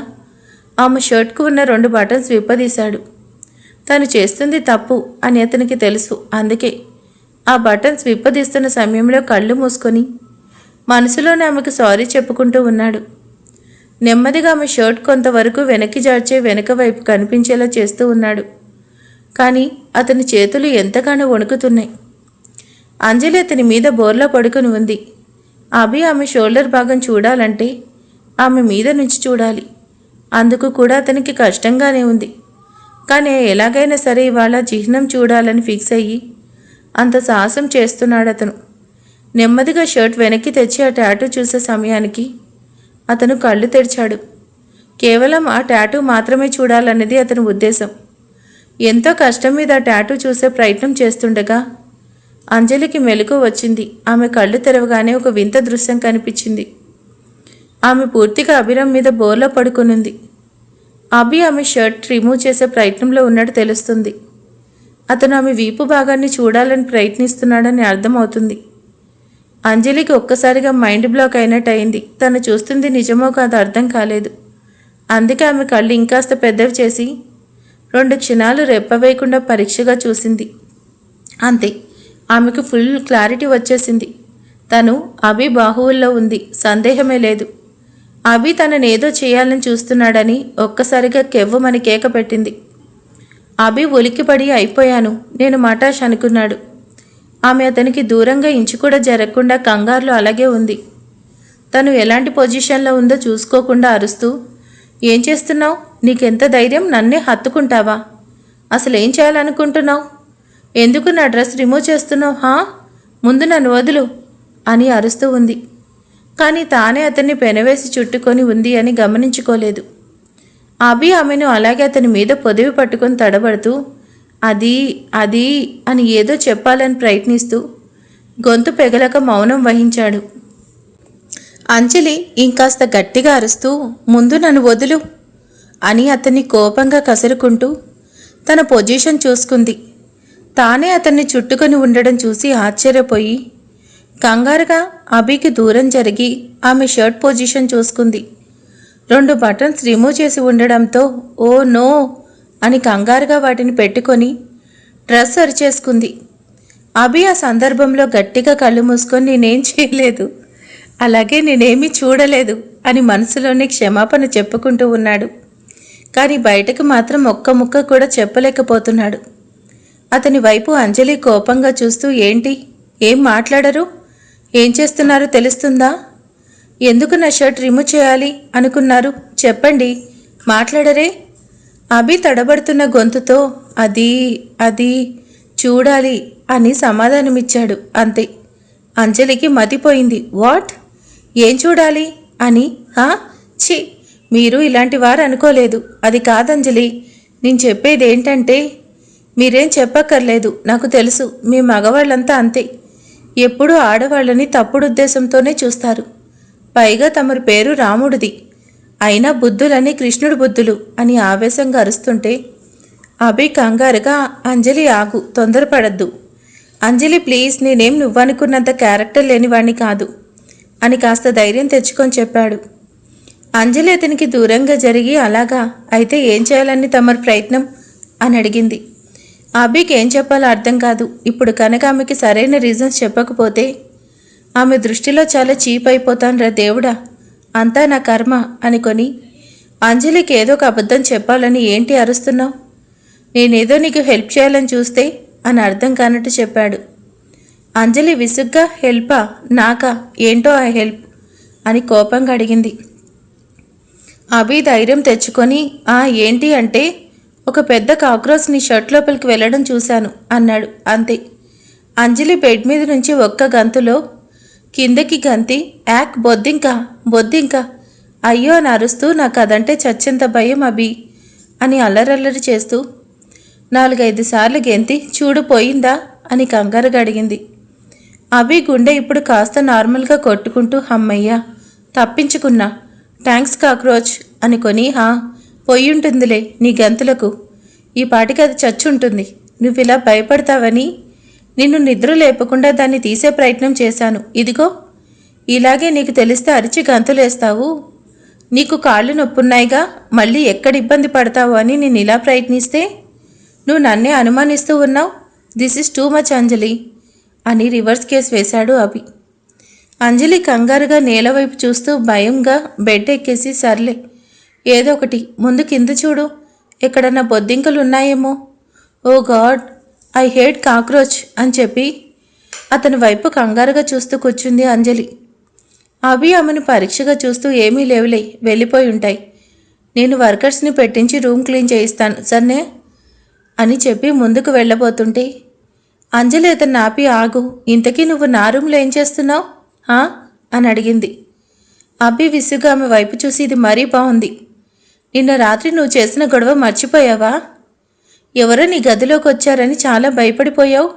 ఆమె షర్ట్కు ఉన్న 2 బటన్స్ విప్పదీశాడు. తను చేస్తుంది తప్పు అని అతనికి తెలుసు. అందుకే ఆ బటన్స్ విప్పదీస్తున్న సమయంలో కళ్ళు మూసుకొని మనసులోనే ఆమెకు సారీ చెప్పుకుంటూ ఉన్నాడు. నెమ్మదిగా ఆమె షర్ట్ కొంతవరకు వెనక్కి జార్చే వెనక వైపు కనిపించేలా చేస్తూ ఉన్నాడు. కానీ అతని చేతులు ఎంతగానో వణుకుతున్నాయి. అంజలి అతని మీద బోర్లా పడుకుని ఉంది. అభి ఆమె షోల్డర్ భాగం చూడాలంటే ఆమె మీద నుంచి చూడాలి. అందుకు కూడా అతనికి కష్టంగానే ఉంది. కానీ ఎలాగైనా సరే ఇవాళ చిహ్నం చూడాలని ఫిక్స్ అయ్యి అంత సాహసం చేస్తున్నాడు అతను. నెమ్మదిగా షర్ట్ వెనక్కి తెచ్చి ఆ టాటూ చూసే సమయానికి అతను కళ్ళు తెరిచాడు. కేవలం ఆ టాటూ మాత్రమే చూడాలన్నది అతని ఉద్దేశం. ఎంతో కష్టం మీద ఆ టాటూ చూసే ప్రయత్నం చేస్తుండగా అంజలికి మెలకువ వచ్చింది. ఆమె కళ్ళు తెరవగానే ఒక వింత దృశ్యం కనిపించింది. ఆమె పూర్తిగా అభిరామ్ మీద బోర్లా పడుకునుంది. అభి ఆమె షర్ట్ రిమూవ్ చేసే ప్రయత్నంలో ఉన్నట్టు తెలుస్తుంది. అతను ఆమె వీపు భాగాన్ని చూడాలని ప్రయత్నిస్తున్నాడని అర్థమవుతుంది. అంజలికి ఒక్కసారిగా మైండ్ బ్లాక్ అయినట్టు అయింది. తను చూస్తుంది నిజమో కాదో అర్థం కాలేదు. అందుకే ఆమె కళ్ళు ఇంకాస్త పెద్దవి చేసి 2 క్షణాలు రెప్పవేయకుండా పరీక్షగా చూసింది. అంతే, ఆమెకు ఫుల్ క్లారిటీ వచ్చేసింది. తను అభి బాహువుల్లో ఉంది, సందేహమే లేదు. అభి తననేదో చేయాలని చూస్తున్నాడని ఒక్కసారిగా కెవ్వమని కేక పెట్టింది. అభి ఉలిక్కిపడి అయిపోయాను నేను మటాష్ అనుకున్నాడు. ఆమె అతనికి దూరంగా ఇంచు కూడా జరగకుండా కంగారులో అలాగే ఉంది. తను ఎలాంటి పొజిషన్లో ఉందో చూసుకోకుండా అరుస్తూ, ఏం చేస్తున్నావు, నీకెంత ధైర్యం, నన్నే హత్తుకుంటావా, అసలు ఏం చేయాలనుకుంటున్నావు, ఎందుకు నా డ్రెస్ రిమూవ్ చేస్తున్నావు, ముందు నన్ను వదులు అని అరుస్తూ ఉంది. కానీ తానే అతన్ని పెనవేసి చుట్టుకొని ఉంది అని గమనించుకోలేదు. అభి ఆమెను అలాగే అతని మీద పొదివి పట్టుకొని తడబడుతూ అది అని ఏదో చెప్పాలని ప్రయత్నిస్తూ గొంతు పెగలక మౌనం వహించాడు. అంజలి ఇంకాస్త గట్టిగా అరుస్తూ, ముందు నన్ను వదులు అని అతన్ని కోపంగా కసురుకుంటూ తన పొజిషన్ చూసుకుంది. తానే అతన్ని చుట్టుకొని ఉండడం చూసి ఆశ్చర్యపోయి కంగారుగా అభికి దూరం జరిగి ఆమె షర్ట్ పొజిషన్ చూసుకుంది. 2 బటన్స్ రిమూవ్ చేసి ఉండడంతో ఓ నో అని కంగారుగా వాటిని పెట్టుకొని డ్రెస్ సరిచేసుకుంది. అభి ఆ సందర్భంలో గట్టిగా కళ్ళు మూసుకొని నేనేం చేయలేదు, అలాగే నేనేమీ చూడలేదు అని మనసులోనే క్షమాపణ చెప్పుకుంటూ ఉన్నాడు. కానీ బయటకు మాత్రం ఒక్క ముక్క కూడా చెప్పలేకపోతున్నాడు. అతని వైపు అంజలి కోపంగా చూస్తూ ఏంటి, ఏం మాట్లాడరు, ఏం చేస్తున్నారో తెలుస్తుందా, ఎందుకు నా షర్ట్ రిమూవ్ చేయాలి అనుకున్నారు చెప్పండి, మాట్లాడరే. అభి తడబడుతున్న గొంతుతో అది చూడాలి అని సమాధానమిచ్చాడు. అంతే. అంజలికి మతిపోయింది. వాట్, ఏం చూడాలి అని? ఛీ, మీరు ఇలాంటి వారు అనుకోలేదు. అది కాదంజలి, నేను చెప్పేది ఏంటంటే మీరేం చెప్పక్కర్లేదు, నాకు తెలుసు మీ మగవాళ్ళంతా అంతే, ఎప్పుడూ ఆడవాళ్ళని తప్పుడు ఉద్దేశంతోనే చూస్తారు. పైగా తమరి పేరు రాముడిది, అయినా బుద్ధులని కృష్ణుడి బుద్ధులు అని ఆవేశంగా అరుస్తుంటే అభి కంగారుగా అంజలి ఆగు, తొందరపడద్దు. అంజలి ప్లీజ్, నేనేం నువ్వనుకున్నంత క్యారెక్టర్ లేనివాణ్ణి కాదు అని కాస్త ధైర్యం తెచ్చుకొని చెప్పాడు. అంజలి అతనికి దూరంగా జరిగి అలాగా, అయితే ఏం చేయాలని తమరి ప్రయత్నం అని అడిగింది. అభికి ఏం చెప్పాలో అర్థం కాదు. ఇప్పుడు కనుక ఆమెకి సరైన రీజన్స్ చెప్పకపోతే ఆమె దృష్టిలో చాలా చీప్ అయిపోతాను రా దేవుడా, అంతా నా కర్మ అనుకొని అంజలికి ఏదో ఒక అబద్ధం చెప్పాలని ఏంటి అరుస్తున్నావు, నేనేదో నీకు హెల్ప్ చేయాలని చూస్తే అని అర్థం కానట్టు చెప్పాడు. అంజలి విసుగ్గా హెల్పా, నాకా, ఏంటో ఆ హెల్ప్ అని కోపంగా అడిగింది. అభి ధైర్యం తెచ్చుకొని ఏంటి అంటే ఒక పెద్ద కాక్రోచ్ నీ షర్ట్ లోపలికి వెళ్ళడం చూశాను అన్నాడు. అంతే. అంజలి బెడ్ మీద నుంచి ఒక్క గంతులో కిందకి గంతి యాక్ బొద్దింక అయ్యో అని అరుస్తూ నాకు అదంటే చచ్చెంత భయం అభి అని అల్లరల్లరి చేస్తూ 4-5 సార్లు గెంతి చూడు పోయిందా అని కంగారుగా అడిగింది. అభి గుండె ఇప్పుడు కాస్త నార్మల్గా కొట్టుకుంటూ హమ్మయ్యా తప్పించుకున్నా, థ్యాంక్స్ కాక్రోచ్ అనుకొని పోయుంటుందిలే నీ గంతులకు, ఈ పాటికి అది చచ్చుంటుంది, నువ్వు ఇలా భయపడతావని నిన్ను నిద్ర లేపకుండా దాన్ని తీసే ప్రయత్నం చేశాను, ఇదిగో ఇలాగే నీకు తెలిస్తే అరిచి గంతులేస్తావు, నీకు కాళ్ళు నొప్పున్నాయిగా, మళ్ళీ ఎక్కడ ఇబ్బంది పడతావు అని నేను ఇలా ప్రయత్నిస్తే నువ్వు నన్నే అనుమానిస్తూ ఉన్నావు, దిస్ ఈజ్ టూ మచ్ అంజలి అని రివర్స్ కేసు వేశాడు అభి. అంజలి కంగారుగా నేలవైపు చూస్తూ భయంగా బెడ్ ఎక్కేసి సర్లే ఏదో ఒకటి ముందు కింద చూడు, ఎక్కడన్నా బొద్దింకలు ఉన్నాయేమో, ఓ గాడ్ ఐ హేట్ కాక్రోచ్ అని చెప్పి అతని వైపు కంగారుగా చూస్తూ కూర్చుంది అంజలి. అభి ఆమెను పరీక్షగా చూస్తూ ఏమీ లేవులే, వెళ్ళిపోయి ఉంటాయి, నేను వర్కర్స్ని పెట్టించి రూమ్ క్లీన్ చేయిస్తాను సర్నే అని చెప్పి ముందుకు వెళ్ళబోతుంటే అంజలి అతన్ని ఆపి ఆగు, ఇంతకీ నువ్వు నా రూమ్లో ఏం చేస్తున్నావు అని అడిగింది. అభి విసుగా ఆమె వైపు చూసి ఇది మరీ బాగుంది, నిన్న రాత్రి నువ్వు చేసిన గొడవ మర్చిపోయావా, ఎవరో నీ గదిలోకి వచ్చారని చాలా భయపడిపోయావు,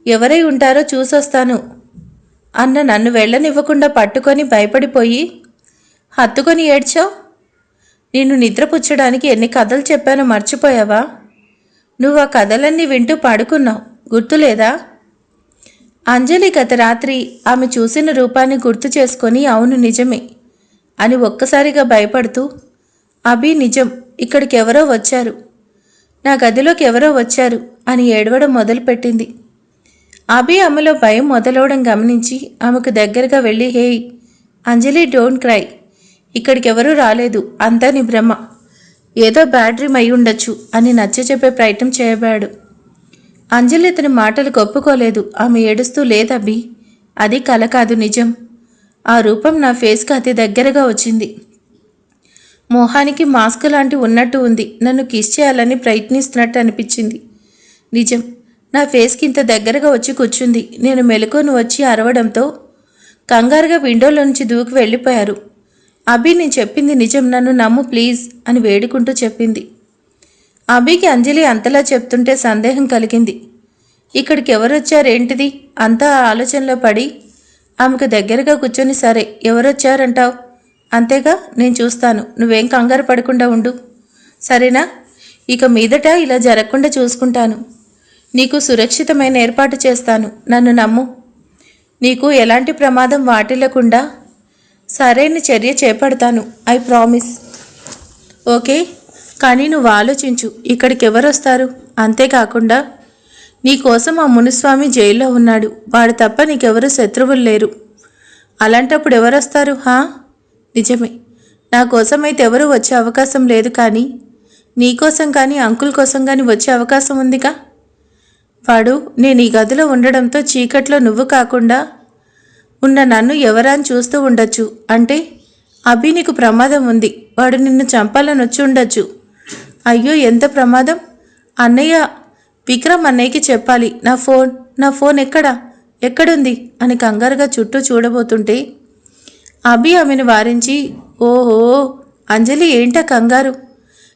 ఎవరై ఉంటారో చూసొస్తాను అన్న నన్ను వెళ్ళనివ్వకుండా పట్టుకొని భయపడిపోయి హత్తుకొని ఏడ్చావు, నిన్ను నిద్రపుచ్చడానికి ఎన్ని కథలు చెప్పానో మర్చిపోయావా, నువ్వు ఆ కథలన్నీ వింటూ పడుకున్నావు, గుర్తులేదా. అంజలి గత రాత్రి ఆమె చూసిన రూపాన్ని గుర్తు చేసుకొని అవును నిజమే అని ఒక్కసారిగా భయపడుతూ అభి నిజం, ఇక్కడికి ఎవరో వచ్చారు, నా గదిలోకి ఎవరో వచ్చారు అని ఏడవడం మొదలుపెట్టింది. అభి ఆమెలో భయం మొదలవడం గమనించి ఆమెకు దగ్గరగా వెళ్ళి హేయ్ అంజలి డోంట్ క్రై, ఇక్కడికి ఎవరూ రాలేదు, అంతా నీ భ్రమ, ఏదో బ్యాడ్ డ్రీమ్ అయి ఉండొచ్చు అని నచ్చచెప్పే ప్రయత్నం చేయబాడు. అంజలి అతని మాటలకు ఒప్పుకోలేదు. ఆమె ఏడుస్తూ లేదబ్బి, అది కల కాదు నిజం, ఆ రూపం నా ఫేస్కి అతి దగ్గరగా వచ్చింది, మోహానికి మాస్క్ లాంటి ఉన్నట్టు ఉంది, నన్ను కిస్ చేయాలని ప్రయత్నిస్తున్నట్టు అనిపించింది, నిజం, నా ఫేస్కి ఇంత దగ్గరగా వచ్చి కూర్చుంది, నేను మెలకువను వచ్చి అరవడంతో కంగారుగా విండోలో నుంచి దూకి వెళ్ళిపోయారు. అభి నేను చెప్పింది నిజం, నన్ను నమ్ము ప్లీజ్ అని వేడుకుంటూ చెప్పింది. అభికి అంజలి అంతలా చెప్తుంటే సందేహం కలిగింది. ఇక్కడికి ఎవరొచ్చారేంటిది అంతా ఆలోచనలో పడి ఆమెకు దగ్గరగా కూర్చొని సరే ఎవరొచ్చారంటావు, అంతేగా నేను చూస్తాను, నువ్వేం కంగారు పడకుండా ఉండు సరేనా, ఇక మీదట ఇలా జరగకుండా చూసుకుంటాను, నీకు సురక్షితమైన ఏర్పాటు చేస్తాను, నన్ను నమ్ము, నీకు ఎలాంటి ప్రమాదం వాటిల్లకుండా సరైన చర్య చేపడతాను, ఐ ప్రామిస్, ఓకే కానీ నువ్వు ఆలోచించు, ఇక్కడికి ఎవరొస్తారు? అంతేకాకుండా నీకోసం ఆ మునిస్వామి జైల్లో ఉన్నాడు. వాడు తప్ప నీకెవరు శత్రువులు లేరు. అలాంటప్పుడు ఎవరొస్తారు? నిజమే, నా కోసమైతే ఎవరూ వచ్చే అవకాశం లేదు, కానీ నీకోసం కానీ అంకుల్ కోసం కానీ వచ్చే అవకాశం ఉందిగా. వాడు నేను ఈ గదిలో ఉండడంతో చీకట్లో నువ్వు కాకుండా ఉన్న నన్ను ఎవరా అని చూస్తూ ఉండొచ్చు. అంటే అభి నీకు ప్రమాదం ఉంది. వాడు నిన్ను చంపాలని వచ్చి ఉండొచ్చు. అయ్యో ఎంత ప్రమాదం! అన్నయ్య, విక్రమ్ అన్నయ్యకి చెప్పాలి. నా ఫోన్ ఎక్కడుంది అని కంగారుగా చుట్టూ చూడబోతుంటే అభి ఆమెను వారించి, ఓహో అంజలి, ఏంటా కంగారు?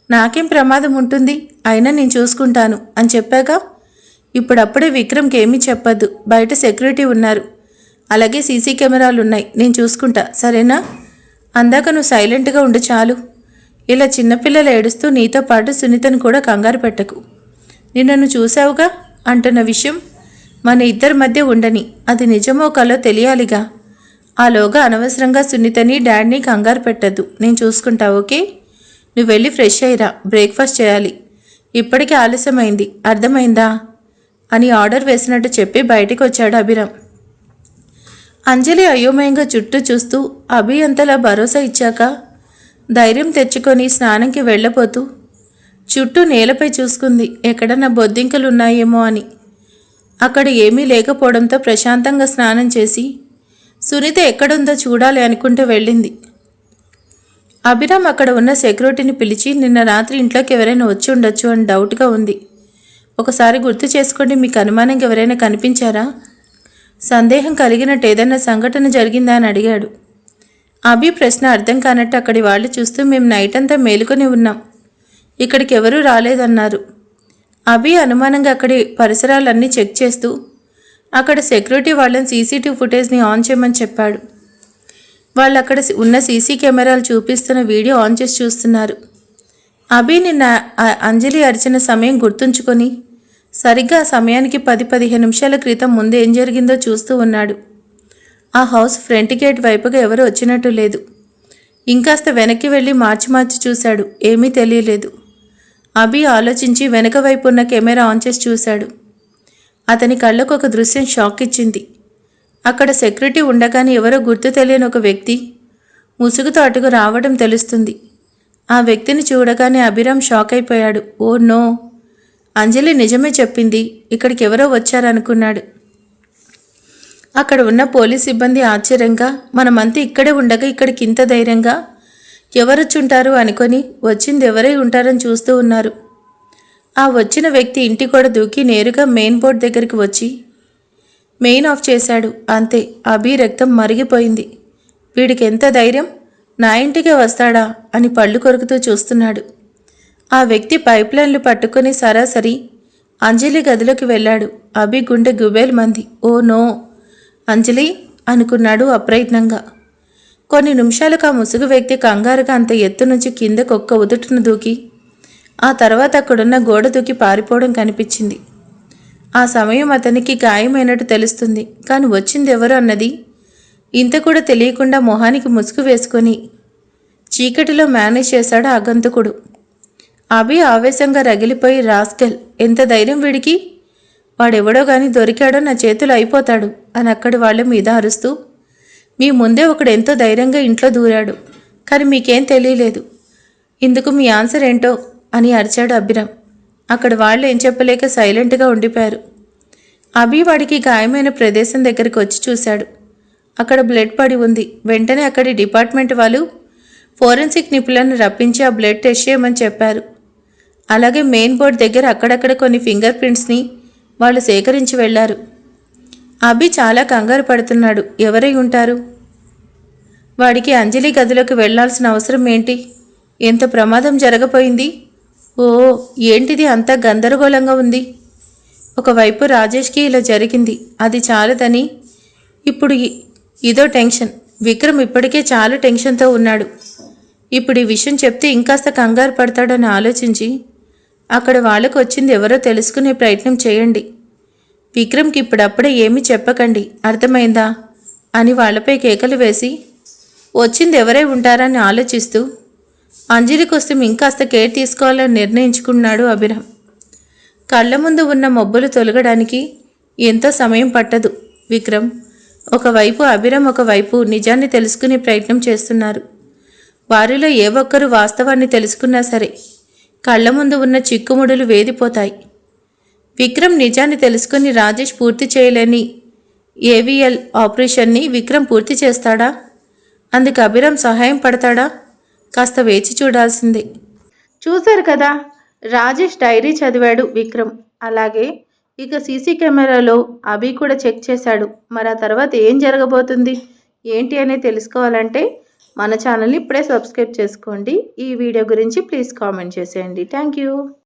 నాకేం ప్రమాదం ఉంటుంది, అయినా నేను చూసుకుంటాను అని చెప్పాక ఇప్పుడప్పుడే విక్రమ్కి ఏమీ చెప్పొద్దు. బయట సెక్యూరిటీ ఉన్నారు, అలాగే సీసీ కెమెరాలు ఉన్నాయి, నేను చూసుకుంటా, సరేనా? అందాక నువ్వు సైలెంట్గా ఉండు చాలు. ఇలా చిన్నపిల్లలు ఏడుస్తూ నీతో పాటు సునీతను కూడా కంగారు పెట్టకు. నిన్ను చూసావుగా అంటున్న విషయం మన ఇద్దరి మధ్య ఉండని, అది నిజమో కలో తెలియాలిగా. ఆలోగా అనవసరంగా సునీతని డాడీని కంగారు పెట్టద్దు, నేను చూసుకుంటా, ఓకే? నువ్వు వెళ్ళి ఫ్రెష్ అయ్యిరా, బ్రేక్ఫాస్ట్ చేయాలి, ఇప్పటికే ఆలస్యమైంది, అర్థమైందా అని ఆర్డర్ వేసినట్టు చెప్పి బయటికి వచ్చాడు అభిరామ్. అంజలి అయోమయంగా చుట్టూ చూస్తూ అభి అంతలా భరోసా ఇచ్చాక ధైర్యం తెచ్చుకొని స్నానంకి వెళ్ళబోతూ చుట్టూ నేలపై చూసుకుంది, ఎక్కడన్నా బొద్దింకలున్నాయేమో అని. అక్కడ ఏమీ లేకపోవడంతో ప్రశాంతంగా స్నానం చేసి సునీత ఎక్కడుందో చూడాలి అనుకుంటూ వెళ్ళింది. అభిరామ్ అక్కడ ఉన్న సెక్యూరిటీని పిలిచి, నిన్న రాత్రి ఇంట్లోకి ఎవరైనా వచ్చి ఉండొచ్చు అని డౌట్గా ఉంది, ఒకసారి గుర్తు చేసుకోండి, మీకు అనుమానంగా ఎవరైనా కనిపించారా? సందేహం కలిగినట్టు ఏదైనా సంఘటన జరిగిందా అని అడిగాడు. అభి ప్రశ్న అర్థం కానట్టు అక్కడి వాళ్ళు చూస్తూ, మేము నైట్ అంతా మేలుకొని ఉన్నాం, ఇక్కడికి ఎవరూ రాలేదన్నారు. అభి అనుమానంగా అక్కడి పరిసరాలన్నీ చెక్ చేస్తూ అక్కడ సెక్యూరిటీ వాళ్ళని సీసీటీవీ ఫుటేజ్ని ఆన్ చేయమని చెప్పాడు. వాళ్ళు అక్కడ ఉన్న సీసీ కెమెరాలు చూపిస్తున్న వీడియో ఆన్ చేసి చూస్తున్నారు. అభి నిన్న అంజలి అరిచిన సమయం గుర్తుంచుకొని సరిగ్గా ఆ సమయానికి 10-15 నిమిషాల క్రితం ముందు ఏం జరిగిందో చూస్తూ ఉన్నాడు. ఆ హౌస్ ఫ్రంట్ గేట్ వైపుగా ఎవరు వచ్చినట్టు లేదు. ఇంకాస్త వెనక్కి వెళ్ళి మార్చి చూశాడు, ఏమీ తెలియలేదు. అభి ఆలోచించి వెనక వైపు ఉన్న కెమెరా ఆన్ చేసి చూశాడు. అతని కళ్ళకు ఒక దృశ్యం షాక్ ఇచ్చింది. అక్కడ సెక్యూరిటీ ఉండగానే ఎవరో గుర్తు తెలియని ఒక వ్యక్తి ముసుగుతో అటుకు రావడం తెలుస్తుంది. ఆ వ్యక్తిని చూడగానే అభిరామ్ షాక్ అయిపోయాడు. ఓ నో, అంజలి నిజమే చెప్పింది, ఇక్కడికి ఎవరో వచ్చారనుకున్నాడు. అక్కడ ఉన్న పోలీస్ సిబ్బంది ఆశ్చర్యంగా, మనమంతా ఇక్కడే ఉండగా ఇక్కడికి ఇంత ధైర్యంగా ఎవరొచ్చుంటారు అనుకొని వచ్చింది ఎవరై ఉంటారని చూస్తూ ఉన్నారు. ఆ వచ్చిన వ్యక్తి ఇంటి కూడా దూకి నేరుగా మెయిన్ బోర్డ్ దగ్గరికి వచ్చి మెయిన్ ఆఫ్ చేశాడు. అంతే, అభి రక్తం మరిగిపోయింది. వీడికి ఎంత ధైర్యం, నా ఇంటికే వస్తాడా అని పళ్ళు కొరుకుతూ చూస్తున్నాడు. ఆ వ్యక్తి పైప్ లైన్లు పట్టుకుని సరాసరి అంజలి గదిలోకి వెళ్ళాడు. అభి గుండె గుబేల్ మంది. ఓ నో, అంజలి అనుకున్నాడు అప్రయత్నంగా. కొన్ని నిమిషాలకు ఆ ముసుగు వ్యక్తి కంగారుగా అంత ఎత్తు నుంచి కిందకు ఒక్క ఉదుటును దూకి ఆ తర్వాత అక్కడున్న గోడ దూకి పారిపోవడం కనిపించింది. ఆ సమయం అతనికి గాయమైనట్టు తెలుస్తుంది, కానీ వచ్చింది ఎవరు అన్నది ఇంత కూడా తెలియకుండా మొహానికి ముసుగు వేసుకొని చీకటిలో మేనేజ్ చేశాడు ఆగంతుకుడు. అభి ఆవేశంగా రగిలిపోయి, రాస్కెల్, ఎంత ధైర్యం వీడికి, వాడెవడో గాని దొరికాడో నా చేతులు అయిపోతాడు అని అక్కడి వాళ్ళ మీద అరుస్తూ, మీ ముందే ఒకడు ఎంతో ధైర్యంగా ఇంట్లో దూరాడు, కానీ మీకేం తెలియలేదు, ఇందుకు మీ ఆన్సర్ ఏంటో అని అరిచాడు అభిరామ్. అక్కడ వాళ్ళు ఏం చెప్పలేక సైలెంట్గా ఉండిపోయారు. అభి వాడికి గాయమైన ప్రదేశం దగ్గరికి వచ్చి చూశాడు. అక్కడ బ్లడ్ పడి ఉంది. వెంటనే అక్కడి డిపార్ట్మెంట్ వాళ్ళు ఫోరెన్సిక్ నిపుణులను రప్పించి ఆ బ్లడ్ టెస్ట్ చేయమని చెప్పారు. అలాగే మెయిన్ బోర్డ్ దగ్గర అక్కడక్కడ కొన్ని ఫింగర్ ప్రింట్స్ని వాళ్ళు సేకరించి వెళ్లారు. అభి చాలా కంగారు పడుతున్నాడు. ఎవరై ఉంటారు? వాడికి అంజలి గదిలోకి వెళ్లాల్సిన అవసరం ఏంటి? ఎంత ప్రమాదం జరగపోయింది? ఓ ఏంటిది అంతా గందరగోళంగా ఉంది. ఒకవైపు రాజేష్కి ఇలా జరిగింది, అది చాలదని ఇప్పుడు ఇదో టెన్షన్. విక్రమ్ ఇప్పటికే చాలా టెన్షన్తో ఉన్నాడు. ఇప్పుడు ఈ విషయం చెప్తే ఇంకాస్త కంగారు పడతాడని ఆలోచించి అక్కడ వాళ్ళకు వచ్చింది ఎవరో తెలుసుకునే ప్రయత్నం చేయండి. విక్రమ్కి ఇప్పుడప్పుడే ఏమీ చెప్పకండి, అర్థమైందా అని వాళ్ళపై కేకలు వేసి వచ్చింది ఎవరై ఉంటారని ఆలోచిస్తూ అంజలి కోసం ఇంకాస్త కేర్ తీసుకోవాలని నిర్ణయించుకున్నాడు అభిరామ్. కళ్ళ ముందు ఉన్న మబ్బులు తొలగడానికి ఎంతో సమయం పట్టదు. విక్రమ్ ఒకవైపు, అభిరామ్ ఒకవైపు నిజాన్ని తెలుసుకునే ప్రయత్నం చేస్తున్నారు. వారిలో ఏ ఒక్కరు వాస్తవాన్ని తెలుసుకున్నా సరే కళ్ళ ముందు ఉన్న చిక్కుముడులు వేదిపోతాయి. విక్రమ్ నిజాన్ని తెలుసుకుని రాజేష్ పూర్తి చేయలేని ఏవిఎల్ ఆపరేషన్ని విక్రమ్ పూర్తి చేస్తాడా? అందుకు అభిరామ్ సహాయం పడతాడా? కాస్త వేచి చూడాల్సిందే. చూశారు కదా, రాజేష్ డైరీ చదివాడు విక్రమ్. అలాగే ఇక సీసీ కెమెరాలో అభి కూడా చెక్ చేశాడు. మరి ఆ తర్వాత ఏం జరగబోతుంది ఏంటి అనేది తెలుసుకోవాలంటే మన ఛానల్ని ఇప్పుడే సబ్స్క్రైబ్ చేసుకోండి. ఈ వీడియో గురించి ప్లీజ్ కామెంట్ చేసేయండి. Thank you.